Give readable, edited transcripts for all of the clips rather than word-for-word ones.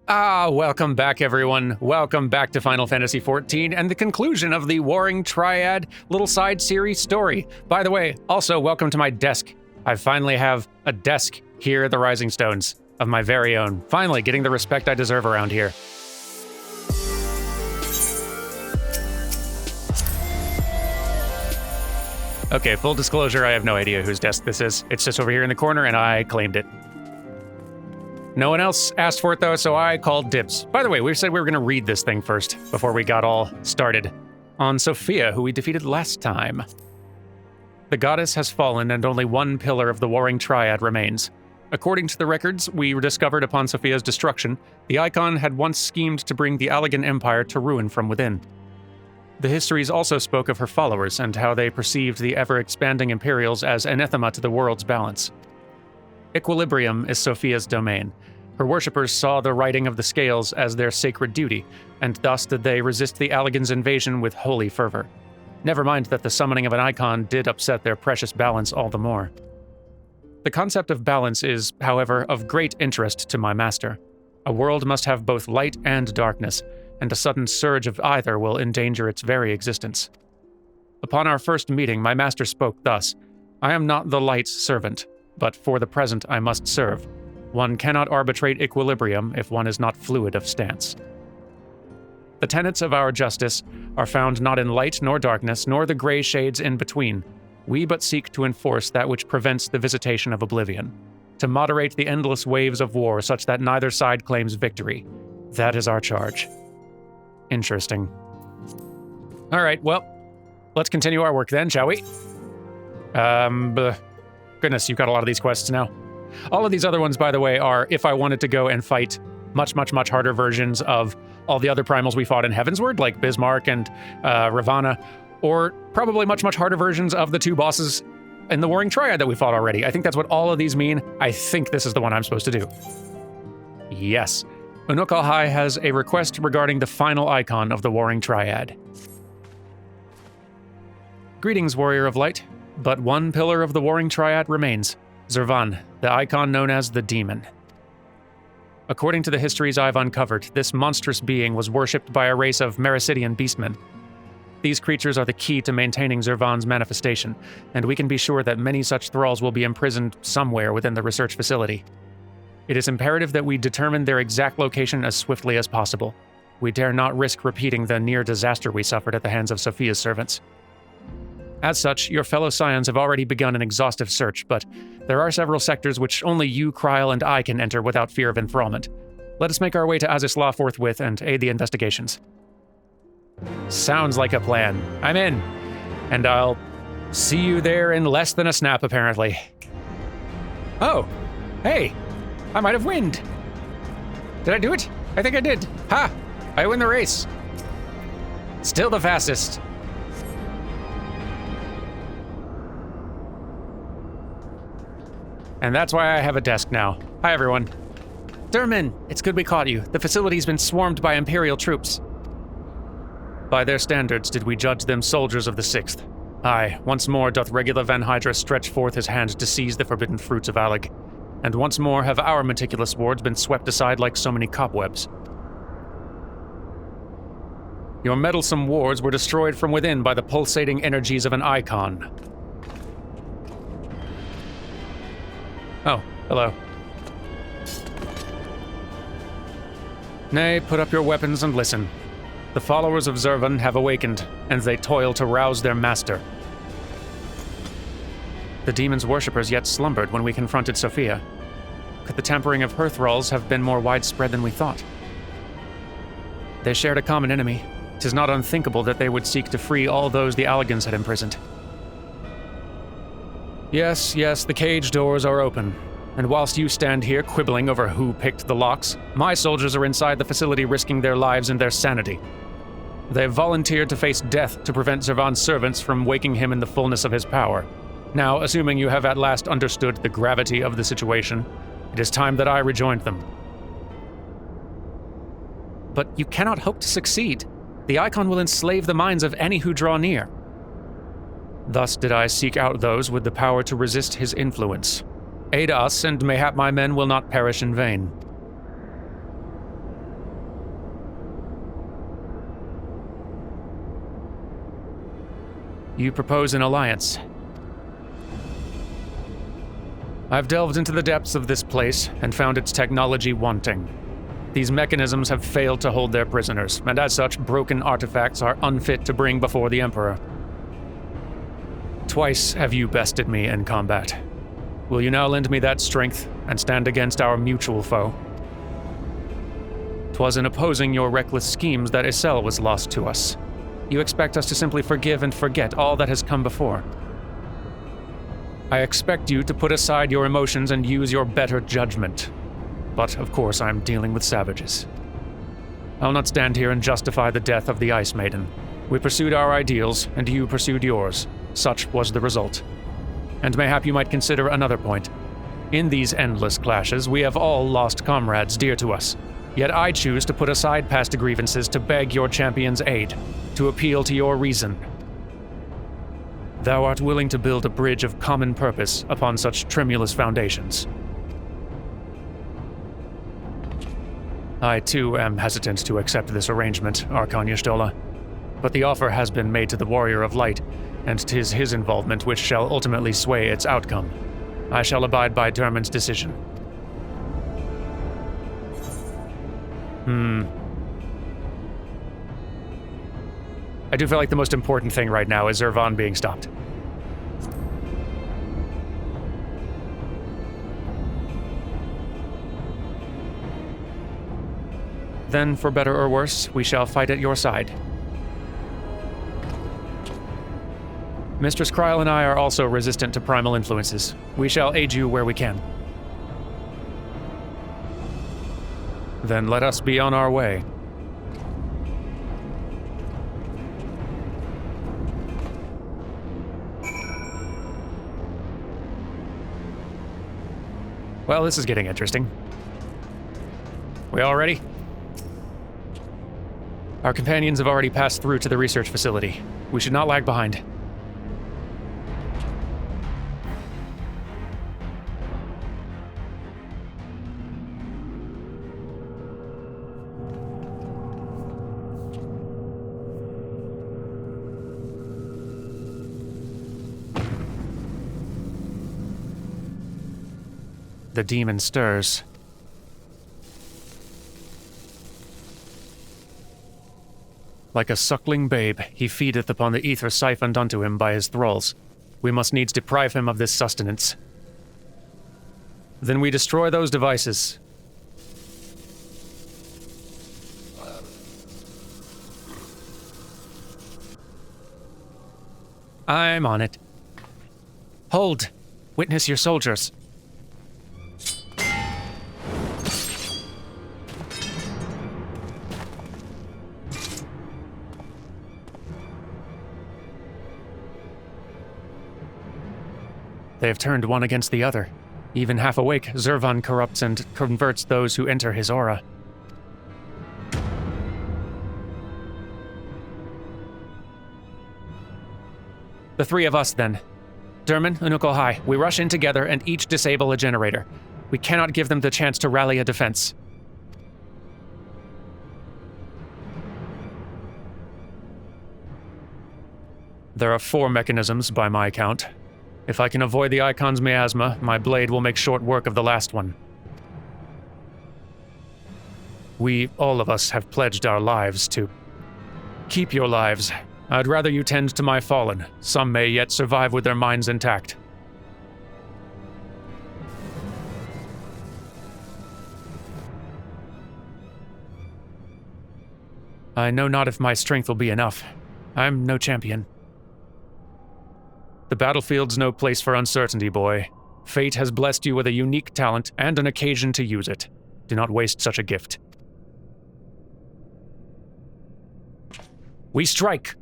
Welcome back, everyone. Welcome back to Final Fantasy XIV and the conclusion of the Warring Triad little side series story. By the way, also welcome to my desk. I finally have a desk here at the Rising Stones of my very own. Finally getting the respect I deserve around here. Okay, full disclosure, I have no idea whose desk this is. It's just over here in the corner and I claimed it. No one else asked for it though, so I called dibs. By the way, we said we were going to read this thing first before we got all started. On Sophia, who we defeated last time. The goddess has fallen and only one pillar of the Warring Triad remains. According to the records we discovered upon Sophia's destruction, the Icon had once schemed to bring the Allegan Empire to ruin from within. The histories also spoke of her followers and how they perceived the ever-expanding Imperials as anathema to the world's balance. Equilibrium is Sophia's domain. Her worshippers saw the righting of the scales as their sacred duty, and thus did they resist the Allegan's invasion with holy fervor. Never mind that the summoning of an icon did upset their precious balance all the more. The concept of balance is, however, of great interest to my master. A world must have both light and darkness, and a sudden surge of either will endanger its very existence. Upon our first meeting, my master spoke thus: "I am not the light's servant, but for the present I must serve. One cannot arbitrate equilibrium if one is not fluid of stance." The tenets of our justice are found not in light nor darkness, nor the gray shades in between. We but seek to enforce that which prevents the visitation of oblivion, to moderate the endless waves of war such that neither side claims victory. That is our charge. Interesting. All right, well, let's continue our work then, shall we? Goodness, you've got a lot of these quests now. All of these other ones, by the way, are if I wanted to go and fight much harder versions of all the other primals we fought in Heavensward, like Bismarck and Ravana, or probably much harder versions of the two bosses in the Warring Triad that we fought already. I think that's what all of these mean. I think this is the one I'm supposed to do. Yes. Unukalkai has a request regarding the final icon of the Warring Triad. Greetings, Warrior of Light. But one pillar of the Warring Triad remains, Zurvan, the icon known as the Demon. According to the histories I've uncovered, this monstrous being was worshipped by a race of Mericidian beastmen. These creatures are the key to maintaining Zurvan's manifestation, and we can be sure that many such thralls will be imprisoned somewhere within the research facility. It is imperative that we determine their exact location as swiftly as possible. We dare not risk repeating the near disaster we suffered at the hands of Sophia's servants. As such, your fellow Scions have already begun an exhaustive search, but there are several sectors which only you, Kryl, and I can enter without fear of enthrallment. Let us make our way to Azisla forthwith and aid the investigations. Sounds like a plan. I'm in. And I'll see you there in less than a snap, apparently. Oh, hey, I might have winned. Did I do it? I think I did. Ha! I win the race. Still the fastest. And that's why I have a desk now. Hi, everyone. Durman, it's good we caught you. The facility's been swarmed by Imperial troops. By their standards did we judge them soldiers of the 6th. Aye, once more doth Regula Van Hydra stretch forth his hand to seize the forbidden fruits of Alleg. And once more have our meticulous wards been swept aside like so many cobwebs. Your meddlesome wards were destroyed from within by the pulsating energies of an icon. Oh, hello. Nay, put up your weapons and listen. The followers of Zurvan have awakened, and they toil to rouse their master. The demon's worshippers yet slumbered when we confronted Sophia. Could the tampering of her thralls have been more widespread than we thought? They shared a common enemy. 'Tis not unthinkable that they would seek to free all those the Allegans had imprisoned. Yes, the cage doors are open. And whilst you stand here quibbling over who picked the locks, my soldiers are inside the facility risking their lives and their sanity. They have volunteered to face death to prevent Zurvan's servants from waking him in the fullness of his power. Now, assuming you have at last understood the gravity of the situation, it is time that I rejoined them. But you cannot hope to succeed. The icon will enslave the minds of any who draw near. Thus did I seek out those with the power to resist his influence. Aid us, and mayhap my men will not perish in vain. You propose an alliance. I've delved into the depths of this place and found its technology wanting. These mechanisms have failed to hold their prisoners, and as such, broken artifacts are unfit to bring before the Emperor. Twice have you bested me in combat. Will you now lend me that strength and stand against our mutual foe? 'Twas in opposing your reckless schemes that Isel was lost to us. You expect us to simply forgive and forget all that has come before. I expect you to put aside your emotions and use your better judgment. But, of course, I'm dealing with savages. I'll not stand here and justify the death of the Ice Maiden. We pursued our ideals, and you pursued yours. Such was the result. And mayhap you might consider another point. In these endless clashes, we have all lost comrades dear to us. Yet I choose to put aside past grievances to beg your champion's aid, to appeal to your reason. Thou art willing to build a bridge of common purpose upon such tremulous foundations. I, too, am hesitant to accept this arrangement, Archon Y'shtola. But the offer has been made to the Warrior of Light, and 'tis his involvement which shall ultimately sway its outcome. I shall abide by Dermond's decision. I do feel like the most important thing right now is Zurvan being stopped. Then, for better or worse, we shall fight at your side. Mistress Kryl and I are also resistant to primal influences. We shall aid you where we can. Then let us be on our way. Well, this is getting interesting. We all ready? Our companions have already passed through to the research facility. We should not lag behind. The demon stirs. Like a suckling babe, he feedeth upon the ether siphoned unto him by his thralls. We must needs deprive him of this sustenance. Then we destroy those devices. I'm on it. Hold! Witness your soldiers. They have turned one against the other. Even half awake, Zurvan corrupts and converts those who enter his aura. The three of us, then. Dermond, Unukalkai, we rush in together and each disable a generator. We cannot give them the chance to rally a defense. There are 4 mechanisms by my count. If I can avoid the Icon's miasma, my blade will make short work of the last one. We, all of us, have pledged our lives to... Keep your lives. I'd rather you tend to my fallen. Some may yet survive with their minds intact. I know not if my strength will be enough. I'm no champion. The battlefield's no place for uncertainty, boy. Fate has blessed you with a unique talent and an occasion to use it. Do not waste such a gift. We strike!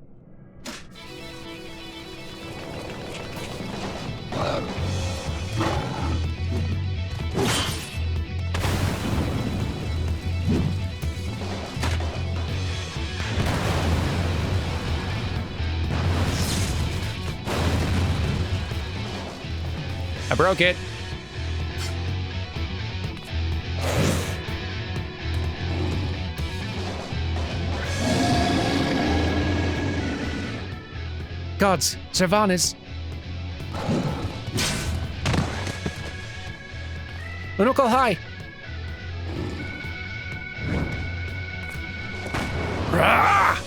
I broke it. Gods, Zurvan is... Unukalkai! Rah!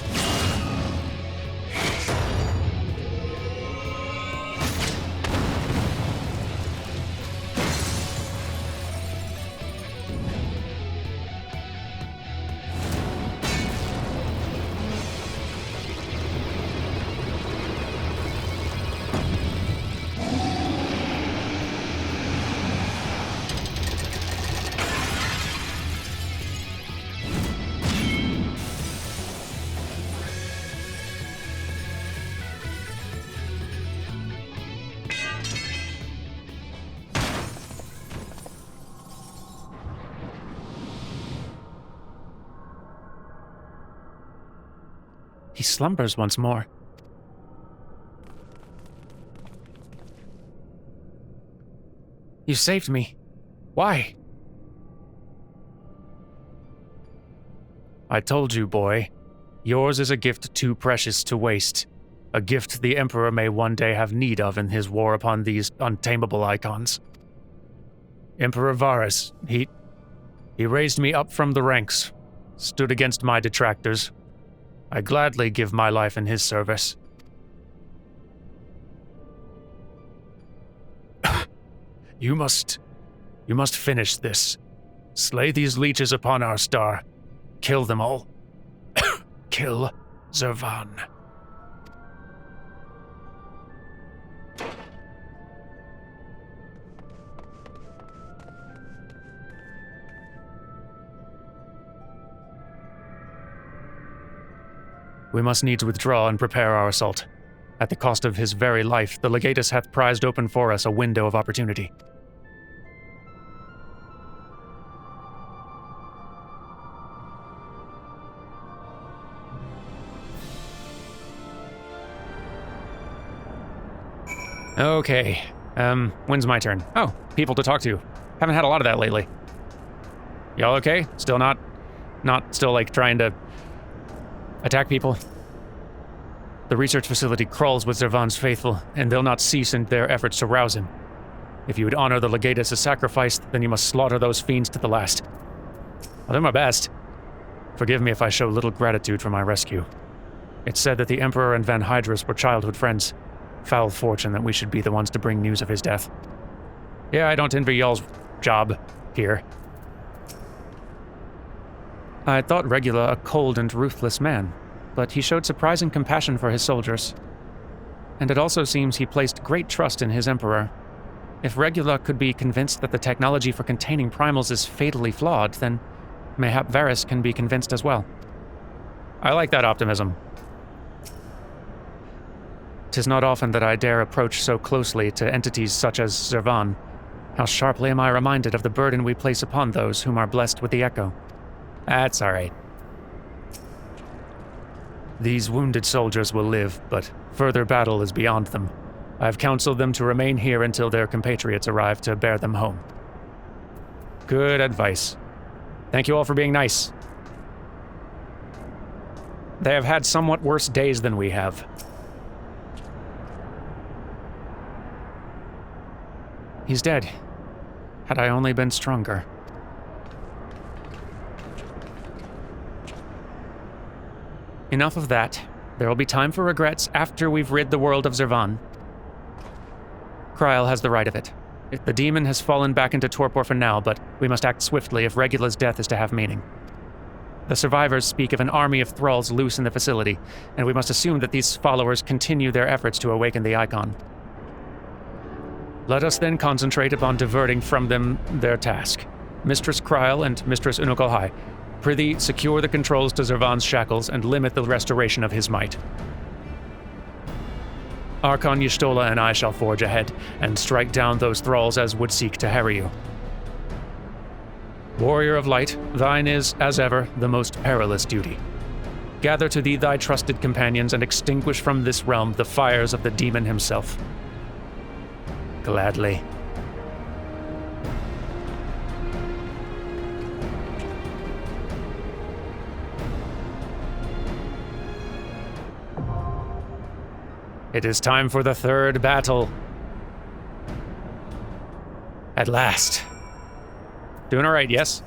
He slumbers once more. You saved me. Why? I told you, boy. Yours is a gift too precious to waste. A gift the Emperor may one day have need of in his war upon these untamable icons. Emperor Varus, he raised me up from the ranks, stood against my detractors. I gladly give my life in his service. You must finish this. Slay these leeches upon our star. Kill them all. Kill Zurvan. We must needs withdraw and prepare our assault. At the cost of his very life, the legatus hath prized open for us a window of opportunity. Okay, when's my turn? Oh, people to talk to. Haven't had a lot of that lately. Y'all okay? Still not still like trying to attack people? The research facility crawls with Zurvan's faithful, and they'll not cease in their efforts to rouse him. If you would honor the legatus as sacrifice, then you must slaughter those fiends to the last. I'll do my best. Forgive me if I show little gratitude for my rescue. It's said that the Emperor and Van Hydrus were childhood friends. Foul fortune that we should be the ones to bring news of his death. Yeah, I don't envy y'all's job here. I thought Regula a cold and ruthless man, but he showed surprising compassion for his soldiers. And it also seems he placed great trust in his Emperor. If Regula could be convinced that the technology for containing primals is fatally flawed, then mayhap Varus can be convinced as well. I like that optimism. 'Tis not often that I dare approach so closely to entities such as Zurvan. How sharply am I reminded of the burden we place upon those whom are blessed with the Echo. That's all right. These wounded soldiers will live, but further battle is beyond them. I have counseled them to remain here until their compatriots arrive to bear them home. Good advice. Thank you all for being nice. They have had somewhat worse days than we have. He's dead. Had I only been stronger. Enough of that. There will be time for regrets after we've rid the world of Zurvan. Kryl has the right of it. The demon has fallen back into torpor for now, but we must act swiftly if Regula's death is to have meaning. The survivors speak of an army of thralls loose in the facility, and we must assume that these followers continue their efforts to awaken the icon. Let us then concentrate upon diverting from them their task. Mistress Kryl and Mistress Unukalkai, prithee secure the controls to Zurvan's shackles and limit the restoration of his might. Archon Y'shtola and I shall forge ahead and strike down those thralls as would seek to harry you. Warrior of Light, thine is, as ever, the most perilous duty. Gather to thee thy trusted companions and extinguish from this realm the fires of the demon himself. Gladly. It is time for the third battle. At last. Doing all right, yes?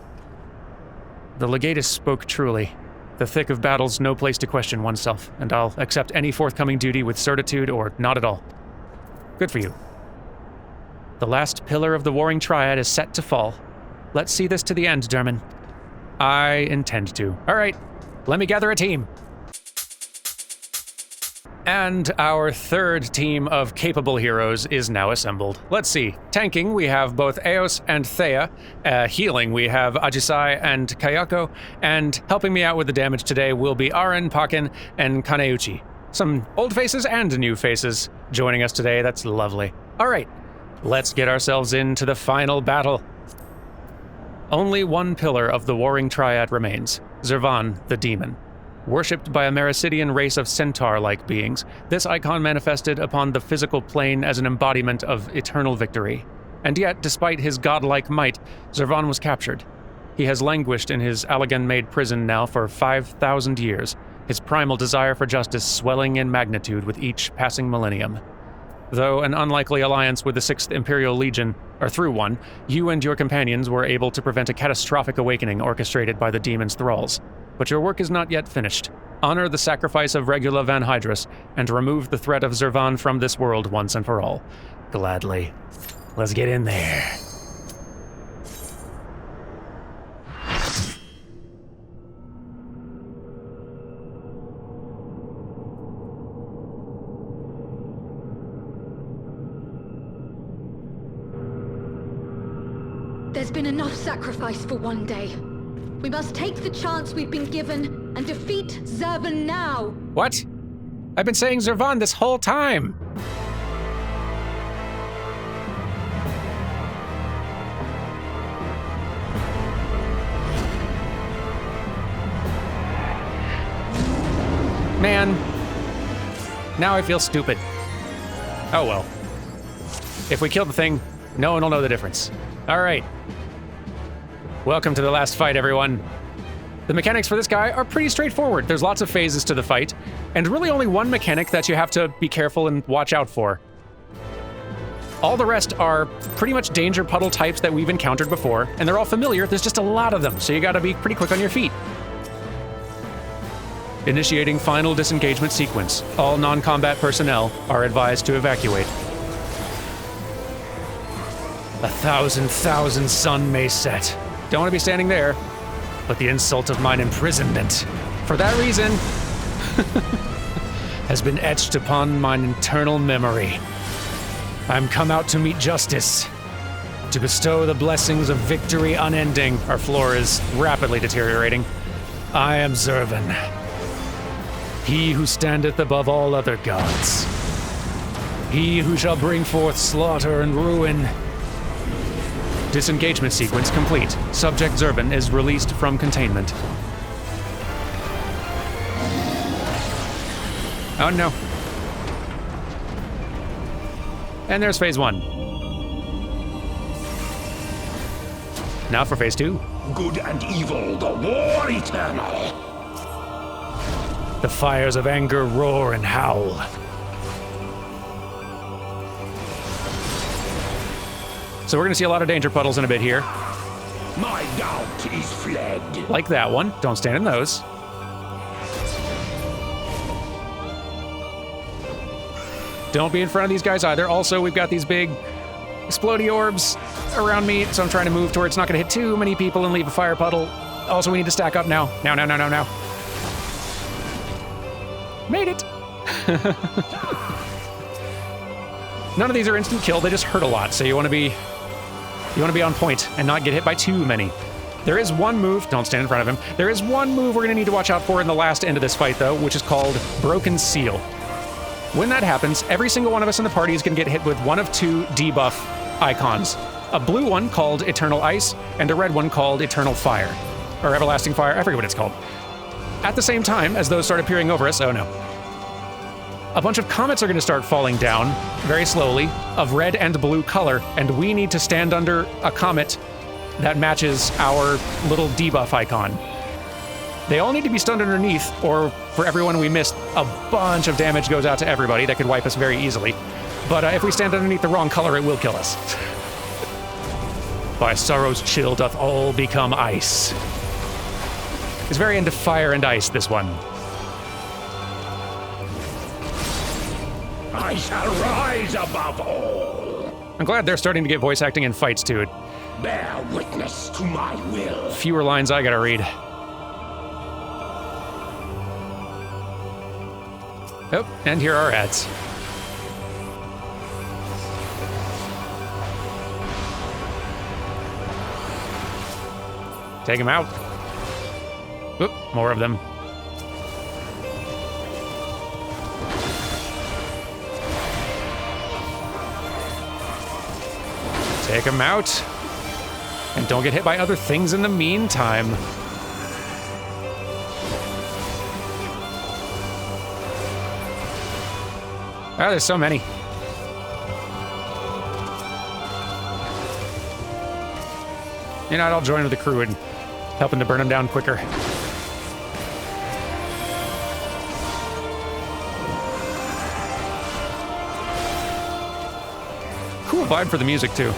The legatus spoke truly. The thick of battle's no place to question oneself, and I'll accept any forthcoming duty with certitude or not at all. Good for you. The last pillar of the Warring Triad is set to fall. Let's see this to the end, Derman. I intend to. All right, let me gather a team. And our third team of capable heroes is now assembled. Let's see. Tanking, we have both Eos and Thea. Healing, we have Ajisai and Kayako. And helping me out with the damage today will be Aren, Pakin, and Kaneuchi. Some old faces and new faces joining us today. That's lovely. All right, let's get ourselves into the final battle. Only one pillar of the Warring Triad remains, Zurvan the Demon. Worshipped by a Mericidian race of centaur-like beings, this icon manifested upon the physical plane as an embodiment of eternal victory. And yet, despite his godlike might, Zurvan was captured. He has languished in his Allagan-made prison now for 5,000 years, his primal desire for justice swelling in magnitude with each passing millennium. Though an unlikely alliance with the 6th Imperial Legion, or through one, you and your companions were able to prevent a catastrophic awakening orchestrated by the demon's thralls. But your work is not yet finished. Honor the sacrifice of Regula Van Hydrus, and remove the threat of Zurvan from this world once and for all. Gladly. Let's get in there. There's been enough sacrifice for one day. We must take the chance we've been given and defeat Zurvan now. What? I've been saying Zurvan this whole time. Man, now I feel stupid. Oh well. If we kill the thing, no one will know the difference. All right. Welcome to the last fight, everyone. The mechanics for this guy are pretty straightforward. There's lots of phases to the fight, and really only one mechanic that you have to be careful and watch out for. All the rest are pretty much danger puddle types that we've encountered before, and they're all familiar. There's just a lot of them, so you gotta be pretty quick on your feet. Initiating final disengagement sequence. All non-combat personnel are advised to evacuate. 1,000 sun may set. Don't want to be standing there, but the insult of mine imprisonment, for that reason, has been etched upon mine eternal memory. I'm come out to meet justice, to bestow the blessings of victory unending. Our floor is rapidly deteriorating. I am Zurvan, he who standeth above all other gods, he who shall bring forth slaughter and ruin. Disengagement sequence complete. Subject Zurvan is released from containment. Oh no. And there's phase 1. Now for phase 2. Good and evil, the war eternal. The fires of anger roar and howl. So we're gonna see a lot of danger puddles in a bit here. My doubt is fled. Like that one. Don't stand in those. Don't be in front of these guys either. Also, we've got these big explodey orbs around me, so I'm trying to move to where it's not gonna hit too many people and leave a fire puddle. Also, we need to stack up now. Now. Made it! None of these are instant kill, they just hurt a lot, so you wanna be on point and not get hit by too many. There is one move, don't stand in front of him, there is one move we're gonna need to watch out for in the last end of this fight though, which is called Broken Seal. When that happens, every single one of us in the party is gonna get hit with one of 2 debuff icons. A blue one called Eternal Ice, and a red one called Eternal Fire. Or Everlasting Fire, I forget what it's called. At the same time as those start appearing over us, oh no. A bunch of comets are going to start falling down, very slowly, of red and blue color, and we need to stand under a comet that matches our little debuff icon. They all need to be stunned underneath, or for everyone we missed, a bunch of damage goes out to everybody. That could wipe us very easily. But if we stand underneath the wrong color, it will kill us. By sorrow's chill doth all become ice. It's very into fire and ice, this one. I shall rise above all. I'm glad they're starting to get voice acting in fights, too. Bear witness to my will. Fewer lines I gotta read. Oh, and here are ads. Take him out. Oop, more of them. Take him out. And don't get hit by other things in the meantime. Ah, there's so many. You know, I'll join with the crew and helping to burn them down quicker. Cool vibe for the music, too.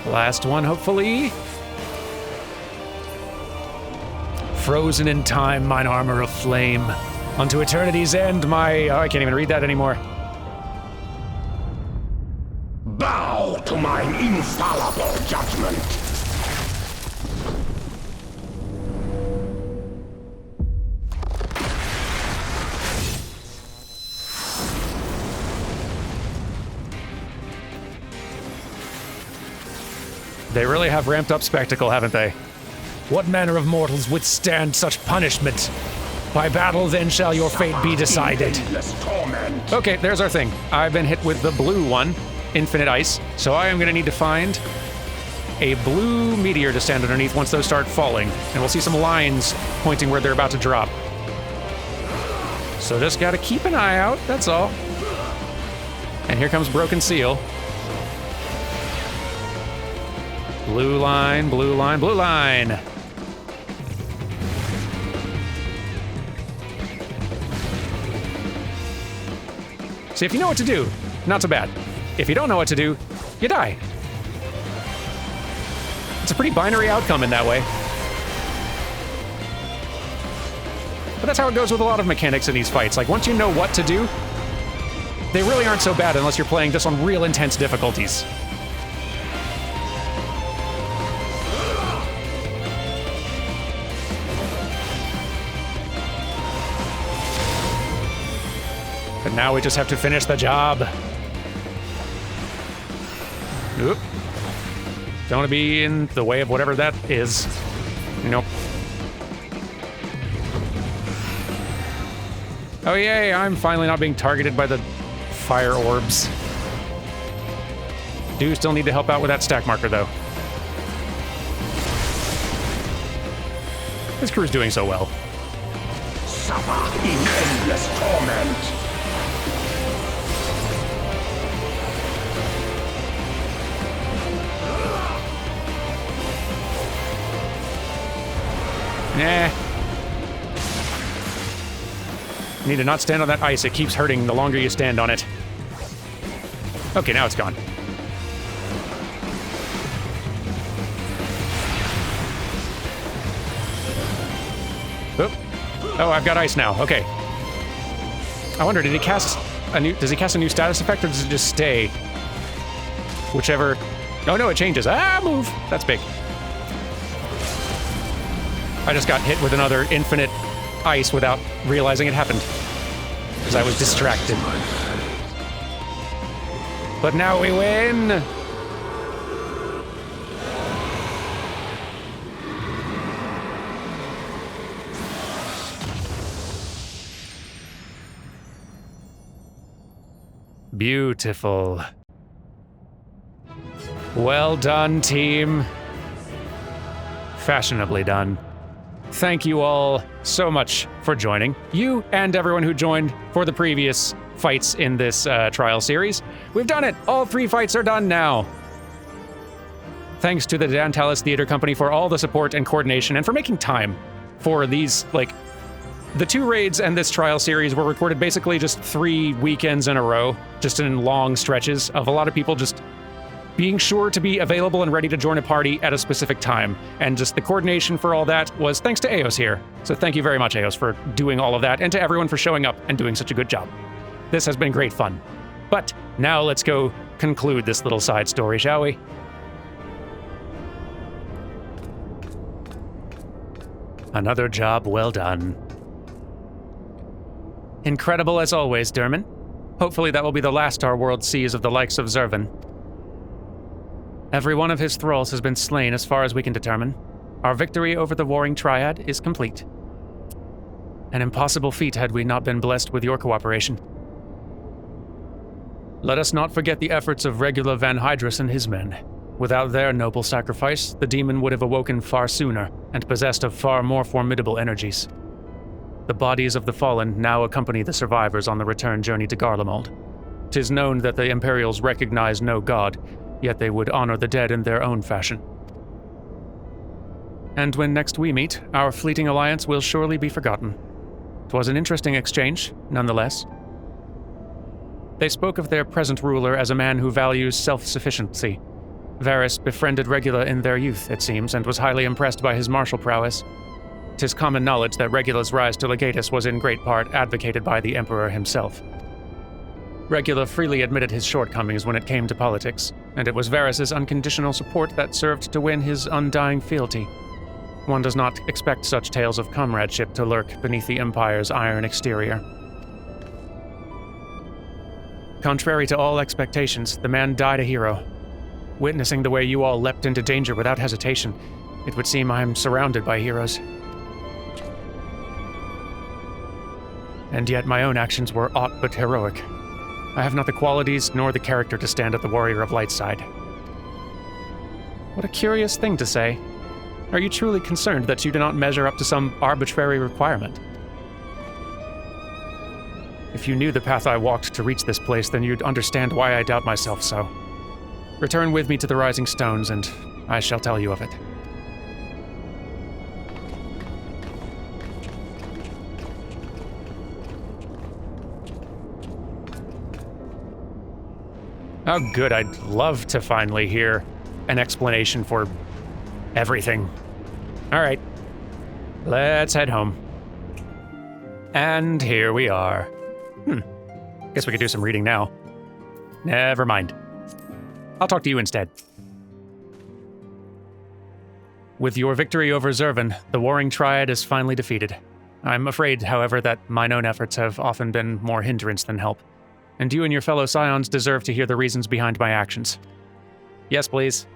Last one, hopefully. Frozen in time, mine armor of flame. Unto eternity's end, my... Oh, I can't even read that anymore. Bow to mine infallible judgment. They really have ramped up spectacle, haven't they? What manner of mortals withstand such punishment? By battle then shall your fate be decided. Okay, there's our thing. I've been hit with the blue one, Infinite Ice, so I am gonna need to find a blue meteor to stand underneath once those start falling, and we'll see some lines pointing where they're about to drop. So just gotta keep an eye out, that's all. And here comes Broken Seal. Blue line, blue line, blue line. See, if you know what to do, not so bad. If you don't know what to do, you die. It's a pretty binary outcome in that way. But that's how it goes with a lot of mechanics in these fights. Like, once you know what to do, they really aren't so bad unless you're playing just on real intense difficulties. But now we just have to finish the job. Oop. Don't want to be in the way of whatever that is. Nope. Oh yay, I'm finally not being targeted by the fire orbs. Do still need to help out with that stack marker, though. This crew's doing so well. Suffer in endless torment. Nah. You need to not stand on that ice. It keeps hurting the longer you stand on it. Okay, now it's gone. Oop. Oh, I've got ice now. Okay. I wonder, did he cast a new... Does he cast a new status effect, or does it just stay? Whichever... Oh, no, it changes. Ah, move! That's big. I just got hit with another infinite ice without realizing it happened. Because I was distracted. But now we win! Beautiful. Well done, team. Fashionably done. Thank you all so much for joining. You and everyone who joined for the previous fights in this trial series. We've done it! All 3 fights are done now! Thanks to the Dantalis Theater Company for all the support and coordination and for making time for these, like, the 2 raids and this trial series were recorded basically just 3 weekends in a row, just in long stretches of a lot of people just being sure to be available and ready to join a party at a specific time. And just the coordination for all that was thanks to Eos here. So thank you very much, Eos, for doing all of that, and to everyone for showing up and doing such a good job. This has been great fun. But now let's go conclude this little side story, shall we? Another job well done. Incredible as always, Durman. Hopefully that will be the last our world sees of the likes of Zurvan. Every one of his thralls has been slain as far as we can determine. Our victory over the Warring Triad is complete. An impossible feat had we not been blessed with your cooperation. Let us not forget the efforts of Regula Van Hydrus and his men. Without their noble sacrifice, the demon would have awoken far sooner and possessed of far more formidable energies. The bodies of the fallen now accompany the survivors on the return journey to Garlemald. 'Tis known that the Imperials recognize no god, yet they would honor the dead in their own fashion. And when next we meet, our fleeting alliance will surely be forgotten. 'Twas an interesting exchange, nonetheless. They spoke of their present ruler as a man who values self-sufficiency. Varys befriended Regula in their youth, it seems, and was highly impressed by his martial prowess. 'Tis common knowledge that Regula's rise to legatus was in great part advocated by the Emperor himself. Regula freely admitted his shortcomings when it came to politics, and it was Varys' unconditional support that served to win his undying fealty. One does not expect such tales of comradeship to lurk beneath the Empire's iron exterior. Contrary to all expectations, the man died a hero. Witnessing the way you all leapt into danger without hesitation, it would seem I am surrounded by heroes. And yet my own actions were aught but heroic. I have not the qualities nor the character to stand at the Warrior of Light's side. What a curious thing to say. Are you truly concerned that you do not measure up to some arbitrary requirement? If you knew the path I walked to reach this place, then you'd understand why I doubt myself so. Return with me to the Rising Stones, and I shall tell you of it. Oh, good. I'd love to finally hear an explanation for everything. All right. Let's head home. And here we are. Guess we could do some reading now. Never mind. I'll talk to you instead. With your victory over Zurvan, the Warring Triad is finally defeated. I'm afraid, however, that mine own efforts have often been more hindrance than help. And you and your fellow Scions deserve to hear the reasons behind my actions. Yes, please.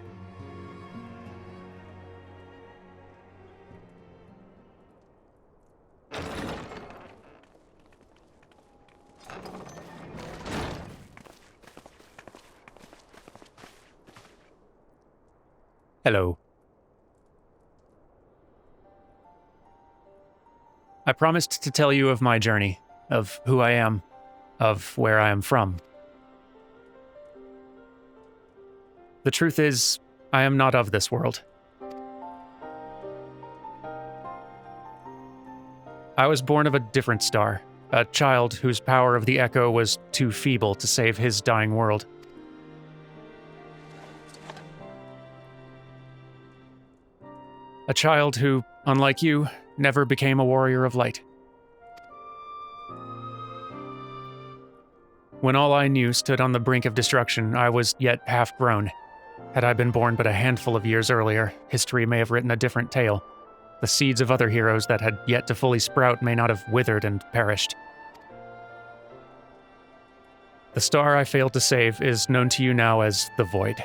Hello. I promised to tell you of my journey, of who I am, of where I am from. The truth is, I am not of this world. I was born of a different star, a child whose power of the Echo was too feeble to save his dying world. A child who, unlike you, never became a warrior of light. When all I knew stood on the brink of destruction, I was yet half-grown. Had I been born but a handful of years earlier, history may have written a different tale. The seeds of other heroes that had yet to fully sprout may not have withered and perished. The star I failed to save is known to you now as the Void.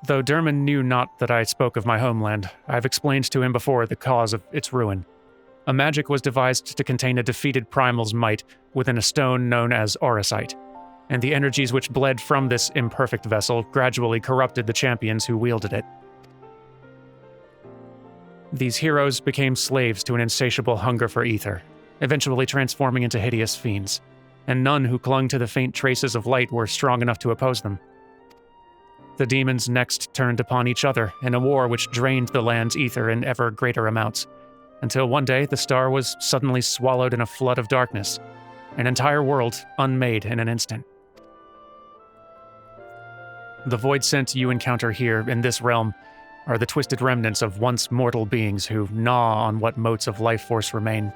Though Durman knew not that I spoke of my homeland, I've explained to him before the cause of its ruin. A magic was devised to contain a defeated primal's might within a stone known as Auracite. and the energies which bled from this imperfect vessel gradually corrupted the champions who wielded it. These heroes became slaves to an insatiable hunger for ether, eventually transforming into hideous fiends, and none who clung to the faint traces of light were strong enough to oppose them. The demons next turned upon each other in a war which drained the land's ether in ever greater amounts, until one day the star was suddenly swallowed in a flood of darkness, an entire world unmade in an instant. The void scent you encounter here in this realm are the twisted remnants of once mortal beings who gnaw on what motes of life force remain.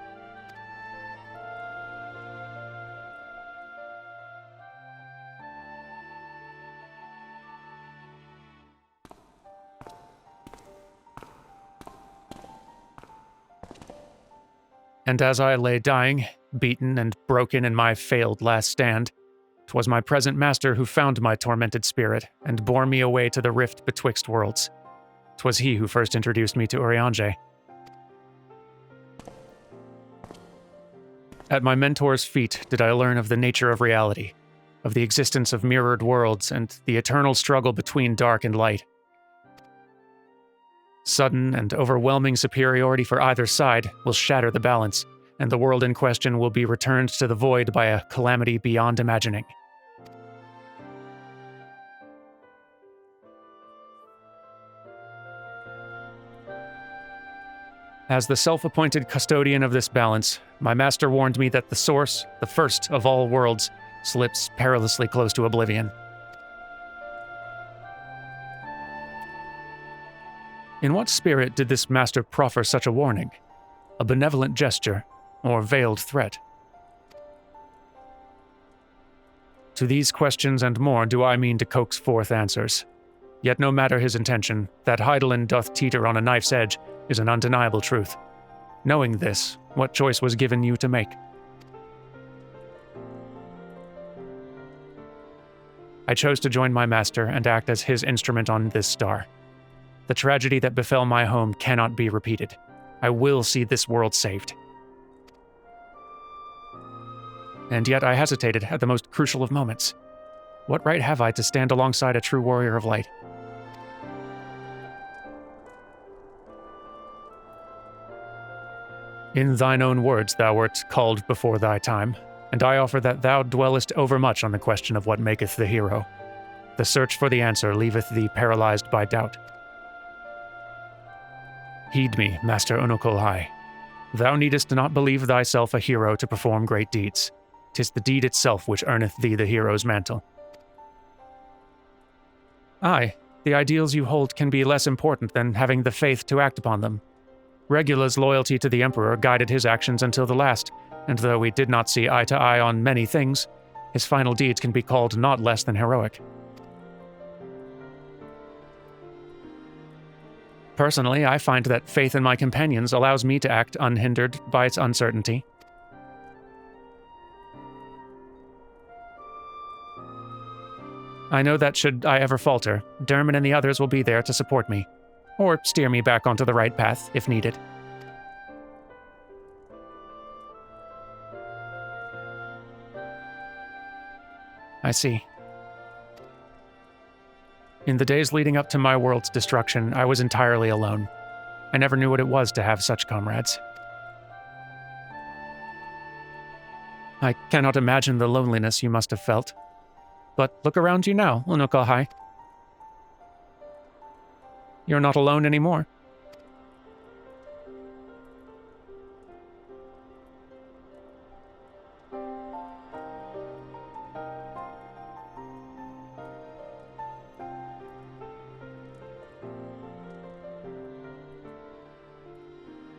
And as I lay dying, beaten and broken in my failed last stand, 'twas my present master who found my tormented spirit and bore me away to the rift betwixt worlds. 'Twas he who first introduced me to Urianger. At my mentor's feet did I learn of the nature of reality, of the existence of mirrored worlds, and the eternal struggle between dark and light. Sudden and overwhelming superiority for either side will shatter the balance, and the world in question will be returned to the void by a calamity beyond imagining. As the self-appointed custodian of this balance, my master warned me that the source, the first of all worlds, slips perilously close to oblivion. In what spirit did this master proffer such a warning? A benevolent gesture, or veiled threat? To these questions and more do I mean to coax forth answers. Yet no matter his intention, that Heidelin doth teeter on a knife's edge is an undeniable truth. Knowing this, what choice was given you to make? I chose to join my master and act as his instrument on this star. The tragedy that befell my home cannot be repeated. I will see this world saved. And yet I hesitated at the most crucial of moments. What right have I to stand alongside a true warrior of light? In thine own words thou wert called before thy time, and I offer that thou dwellest overmuch on the question of what maketh the hero. The search for the answer leaveth thee paralyzed by doubt. Heed me, Master Unukalkai. Thou needest not believe thyself a hero to perform great deeds. 'Tis the deed itself which earneth thee the hero's mantle. Aye, the ideals you hold can be less important than having the faith to act upon them. Regula's loyalty to the Emperor guided his actions until the last, and though we did not see eye to eye on many things, his final deeds can be called not less than heroic. Personally, I find that faith in my companions allows me to act unhindered by its uncertainty. I know that should I ever falter, Dermot and the others will be there to support me, or steer me back onto the right path if needed. I see. In the days leading up to my world's destruction, I was entirely alone. I never knew what it was to have such comrades. I cannot imagine the loneliness you must have felt. But look around you now, Unukalkai. You're not alone anymore.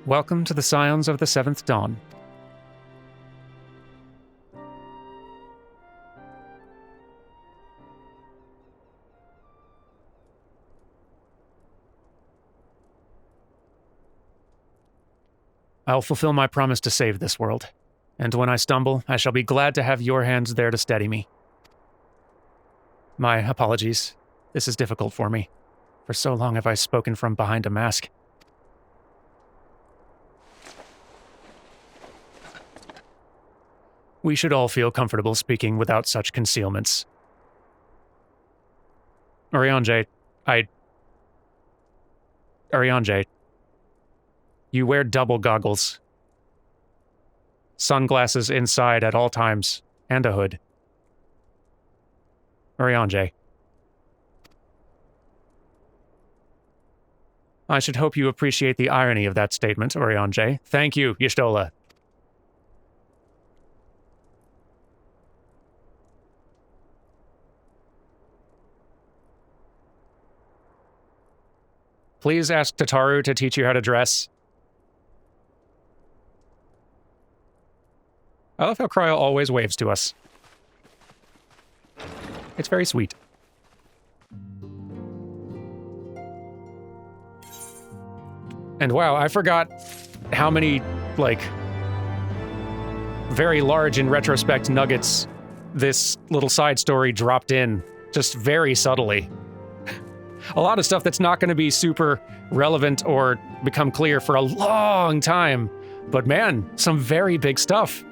Welcome to the Scions of the Seventh Dawn. I'll fulfill my promise to save this world, and when I stumble, I shall be glad to have your hands there to steady me. My apologies. This is difficult for me. For so long have I spoken from behind a mask. We should all feel comfortable speaking without such concealments. Oriange, Oriange, you wear double goggles. Sunglasses inside at all times, and a hood. Oriange. I should hope you appreciate the irony of that statement, Oriange. Thank you, Y'shtola. Please ask Tataru to teach you how to dress. I love how Cryo always waves to us. It's very sweet. And wow, I forgot how many, like, very large in retrospect nuggets this little side story dropped in, just very subtly. A lot of stuff that's not going to be super relevant or become clear for a long time. But man, some very big stuff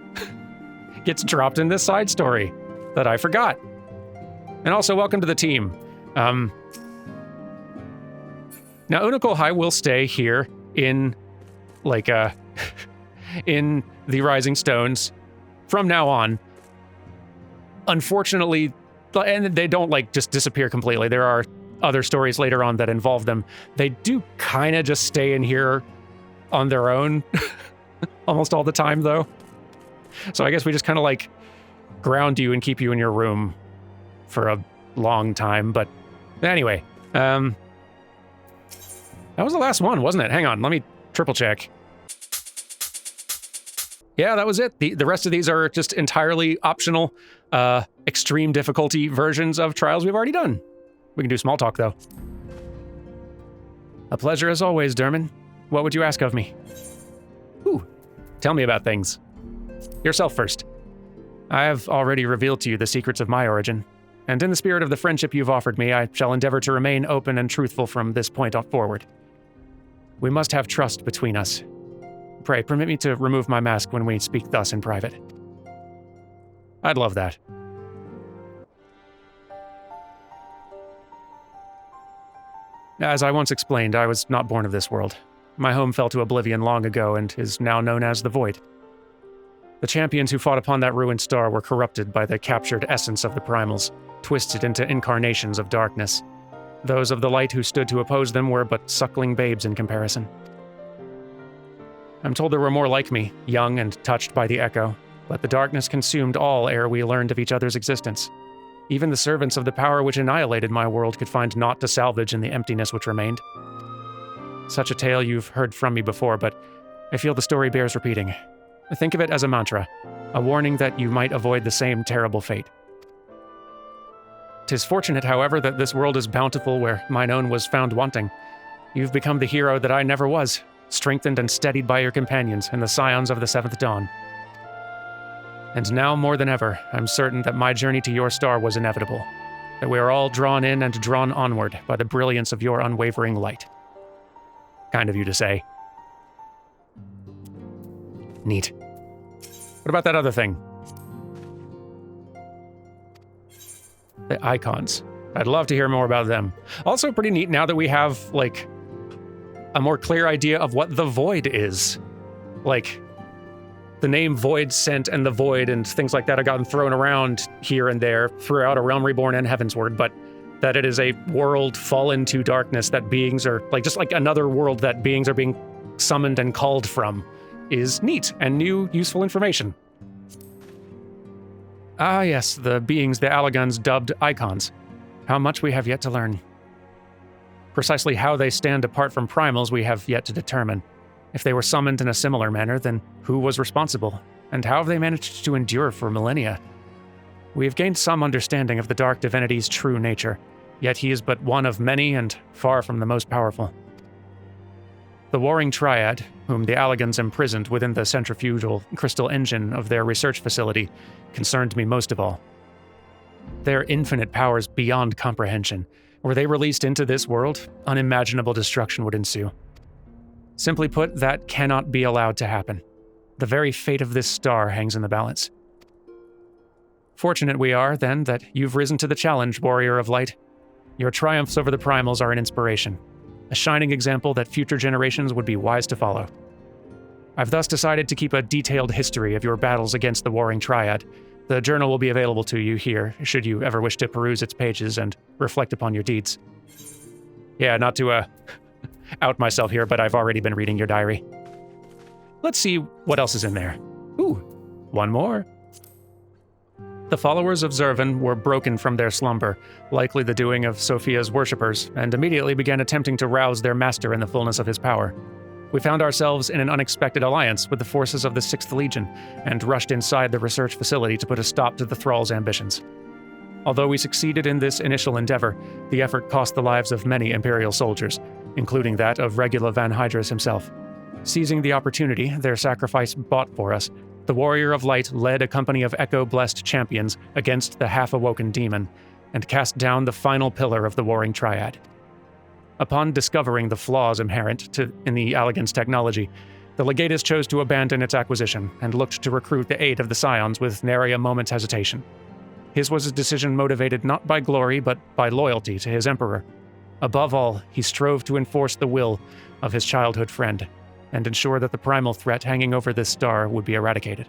gets dropped in this side story that I forgot. And also, welcome to the team. Now, Unukalkai will stay here in, like, in the Rising Stones from now on. Unfortunately, and they don't, like, just disappear completely. There are other stories later on that involve them. They do kind of just stay in here on their own almost all the time, though. So I guess we just kind of, like, ground you and keep you in your room for a long time. But anyway, that was the last one, wasn't it? Hang on, let me triple check. Yeah, that was it. The rest of these are just entirely optional, extreme difficulty versions of trials we've already done. We can do small talk, though. A pleasure as always, Durman. What would you ask of me? Ooh, tell me about things. Yourself first. I have already revealed to you the secrets of my origin, and in the spirit of the friendship you've offered me, I shall endeavor to remain open and truthful from this point forward. We must have trust between us. Pray, permit me to remove my mask when we speak thus in private. I'd love that. As I once explained, I was not born of this world. My home fell to oblivion long ago and is now known as the Void. The champions who fought upon that ruined star were corrupted by the captured essence of the primals, twisted into incarnations of darkness. Those of the light who stood to oppose them were but suckling babes in comparison. I'm told there were more like me, young and touched by the echo, but the darkness consumed all ere we learned of each other's existence. Even the servants of the power which annihilated my world could find naught to salvage in the emptiness which remained. Such a tale you've heard from me before, but I feel the story bears repeating. Think of it as a mantra, a warning that you might avoid the same terrible fate. 'Tis fortunate, however, that this world is bountiful where mine own was found wanting. You've become the hero that I never was, strengthened and steadied by your companions and the scions of the Seventh Dawn. And now, more than ever, I'm certain that my journey to your star was inevitable, that we are all drawn in and drawn onward by the brilliance of your unwavering light. Kind of you to say. Neat. What about that other thing? The icons. I'd love to hear more about them. Also pretty neat now that we have, like, a more clear idea of what the Void is. Like, the name Void Sent and the Void and things like that have gotten thrown around here and there throughout A Realm Reborn and Heavensward, but that it is a world fallen to darkness that beings are, like, just like another world that beings are being summoned and called from is neat and new, useful information. Ah yes, the beings the Allagans dubbed icons. How much we have yet to learn. Precisely how they stand apart from primals we have yet to determine. If they were summoned in a similar manner, then who was responsible? And how have they managed to endure for millennia? We have gained some understanding of the Dark Divinity's true nature, yet he is but one of many and far from the most powerful. The Warring Triad, whom the Allagans imprisoned within the centrifugal crystal engine of their research facility, concerned me most of all. Their infinite powers beyond comprehension. Were they released into this world, unimaginable destruction would ensue. Simply put, that cannot be allowed to happen. The very fate of this star hangs in the balance. Fortunate we are, then, that you've risen to the challenge, Warrior of Light. Your triumphs over the Primals are an inspiration, a shining example that future generations would be wise to follow. I've thus decided to keep a detailed history of your battles against the Warring Triad. The journal will be available to you here, should you ever wish to peruse its pages and reflect upon your deeds. Yeah, not to, out myself here, but I've already been reading your diary. Let's see what else is in there. Ooh, one more. The followers of Zurvan were broken from their slumber, likely the doing of Sophia's worshippers, and immediately began attempting to rouse their master in the fullness of his power. We found ourselves in an unexpected alliance with the forces of the 6th Legion, and rushed inside the research facility to put a stop to the Thrall's ambitions. Although we succeeded in this initial endeavor, the effort cost the lives of many Imperial soldiers, including that of Regula Van Hydrus himself. Seizing the opportunity their sacrifice bought for us, the Warrior of Light led a company of Echo-blessed champions against the half-awoken demon, and cast down the final pillar of the Warring Triad. Upon discovering the flaws inherent in the Allegan's technology, the Legatus chose to abandon its acquisition, and looked to recruit the aid of the Scions with nary a moment's hesitation. His was a decision motivated not by glory, but by loyalty to his Emperor. Above all, he strove to enforce the will of his childhood friend, and ensure that the primal threat hanging over this star would be eradicated.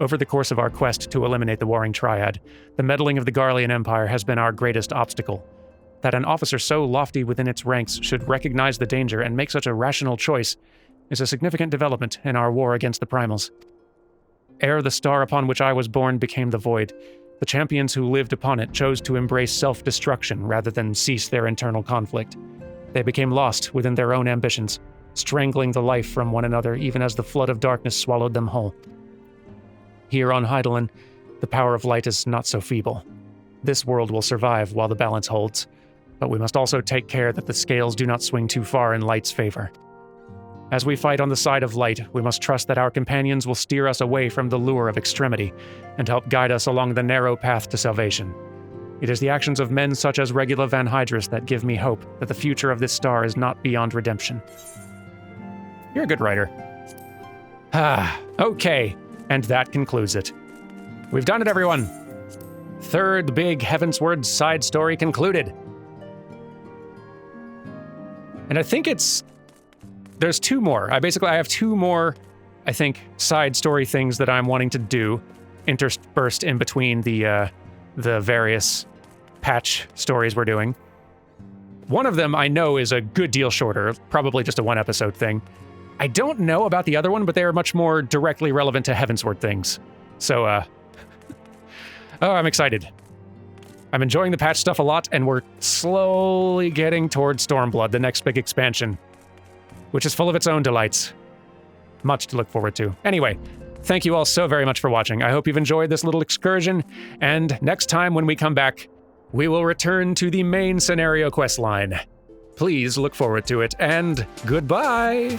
Over the course of our quest to eliminate the Warring Triad, the meddling of the Garlean Empire has been our greatest obstacle. That an officer so lofty within its ranks should recognize the danger and make such a rational choice is a significant development in our war against the primals. Ere the star upon which I was born became the Void, the champions who lived upon it chose to embrace self-destruction rather than cease their internal conflict. They became lost within their own ambitions, strangling the life from one another even as the flood of darkness swallowed them whole. Here on Hydaelyn, the power of light is not so feeble. This world will survive while the balance holds, but we must also take care that the scales do not swing too far in light's favor. As we fight on the side of light, we must trust that our companions will steer us away from the lure of extremity and help guide us along the narrow path to salvation. It is the actions of men such as Regula Van Hydrus that give me hope that the future of this star is not beyond redemption. You're a good writer. Okay, and that concludes it. We've done it, everyone. Third big Heavensward side story concluded. And I think there's two more. I have two more, I think, side story things that I'm wanting to do, interspersed in between the various patch stories we're doing. One of them I know is a good deal shorter, probably just a one-episode thing. I don't know about the other one, but they are much more directly relevant to Heavensward things. So, oh, I'm excited. I'm enjoying the patch stuff a lot, and we're slowly getting towards Stormblood, the next big expansion, which is full of its own delights. Much to look forward to. Anyway, thank you all so very much for watching. I hope you've enjoyed this little excursion, and next time when we come back, we will return to the main scenario questline. Please look forward to it, and goodbye!